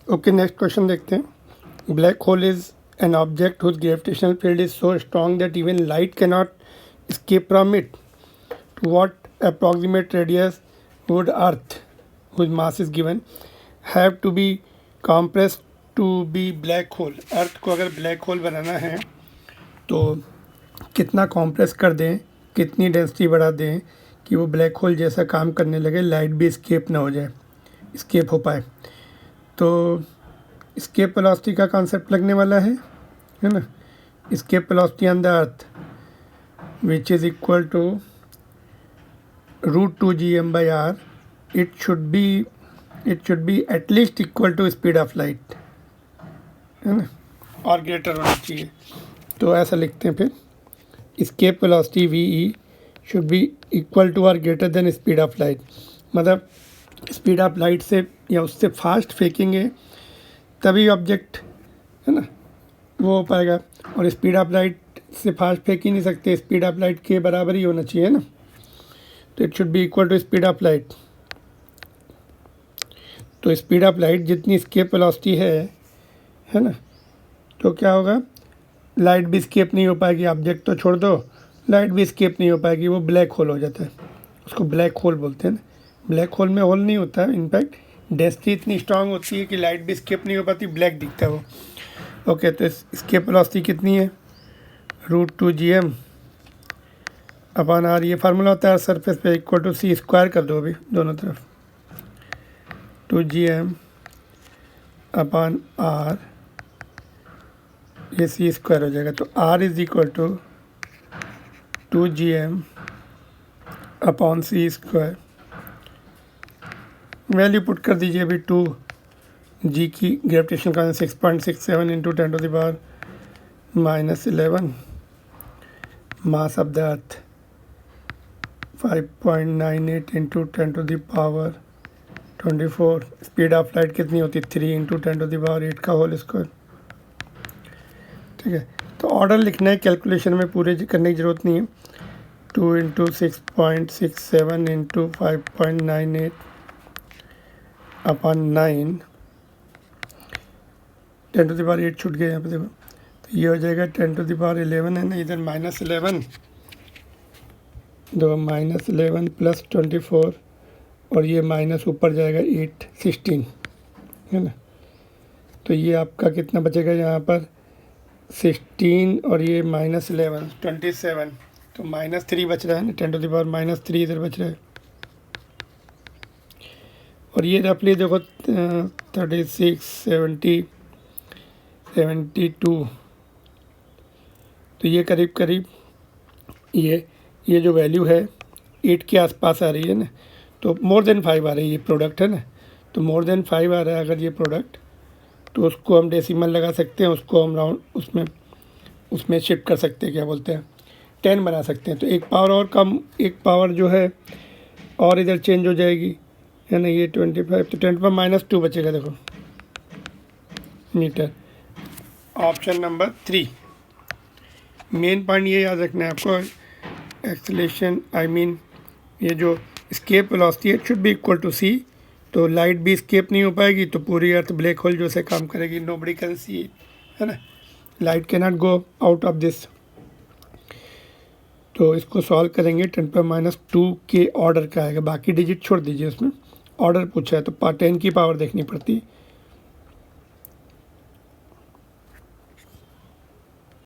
Okay, next question देखते हैं। Black hole is an object whose gravitational field is so strong that even light can not escape from it. To what approximate radius would Earth, whose mass is given, have to be compressed to be black hole? अर्थ को अगर black hole बनाना है तो कितना compress कर दें, कितनी density बढ़ा दें कि वो ब्लैक होल जैसा काम करने लगे, लाइट भी स्केप ना हो जाए, स्केप हो पाए। तो स्केप वेलोसिटी का कॉन्सेप्ट लगने वाला है ना। Escape velocity on the earth which is equal to root 2 gm by r. It should be at least equal to speed of light, है ना, और ग्रेटर होना चाहिए। तो ऐसा लिखते हैं फिर, escape velocity ve should be equal to or greater than speed of light। मतलब स्पीड ऑफ लाइट से या उससे फास्ट फेंकेंगे तभी ऑब्जेक्ट, है ना, वो हो पाएगा। और स्पीड ऑफ लाइट से फास्ट फेंक ही नहीं सकते, स्पीड ऑफ लाइट के बराबर ही होना चाहिए ना। तो it should be equal to speed of light. तो स्पीड ऑफ लाइट जितनी स्केप वेलोसिटी है ना, तो क्या होगा, लाइट भी स्केप नहीं हो पाएगी। ऑब्जेक्ट तो छोड़ दो, लाइट भी स्केप नहीं हो पाएगी, वो ब्लैक होल हो जाता है। उसको ब्लैक होल बोलते हैं ना। ब्लैक होल में होल नहीं होता है, इनफैक्ट डेंसिटी इतनी स्ट्रांग होती है कि लाइट भी स्केप नहीं हो पाती, ब्लैक दिखता है वो। ओके, तो स्केप वेलोसिटी कितनी है, रूट 2 gm अपॉन आर। ये फार्मूला होता है सरफेस पे, इक्वल टू सी स्क्वायर कर दो अभी दोनों तरफ, 2 gm अपॉन आर, ये सी स्क्वायर हो जाएगा। तो R is equal to 2 gm upon C square. Value put कर दीजिए अभी, 2 जी की ग्रेविटेशन का 6.67 into 10⁻⁻11, mass of the earth 5.98 into 10⁻24। Speed of light कितनी होती है, 3 इंटू 10⁸ का होल स्क्वायर। ठीक है, तो ऑर्डर लिखना है, कैलकुलेशन में पूरे करने की ज़रूरत नहीं है। 2 इंटू 6.67 इंटू 5.98 अपॉन 9, 10⁻8 छूट गया यहाँ पे देखो, तो ये हो जाएगा 10⁻11 है ना, इधर -11, दो -11 प्लस 24, और ये माइनस ऊपर जाएगा 8, 16, है ना। तो ये आपका कितना बचेगा यहाँ पर, 16 और ये -11, 27, तो -3 बच रहा है ना, 10⁻³ इधर बच रहा है। और ये रफली देखो 36, 70, 72, तो ये करीब करीब ये जो वैल्यू है 8 के आसपास आ रही है ना। तो मोर देन 5 आ रही है, ये प्रोडक्ट है ना, तो मोर देन 5 आ रहा है अगर ये प्रोडक्ट, तो उसको हम डेसिमल लगा सकते हैं, उसको हम राउंड उसमें शिफ्ट कर सकते हैं, क्या बोलते हैं, 10 बना सकते हैं। तो एक पावर और कम, एक पावर जो है और इधर चेंज हो जाएगी, है ना, ये 25, तो 10⁻⁻2 बचेगा देखो meter. Option number 3। Main point ये याद रखना है आपको, एक्सेलेरेशन ये जो स्केप वेलोसिटी है, should be equal to C. तो लाइट भी स्केप नहीं हो पाएगी, तो पूरी अर्थ ब्लैक होल जैसे काम करेगी, नोबडी कैन सी, है ना, light can not go out of this. तो इसको सॉल्व करेंगे, 10⁻⁻2 के ऑर्डर का आएगा, बाकी डिजिट छोड़ दीजिए, उसमें ऑर्डर पूछा है तो 10 की पावर देखनी पड़ती है।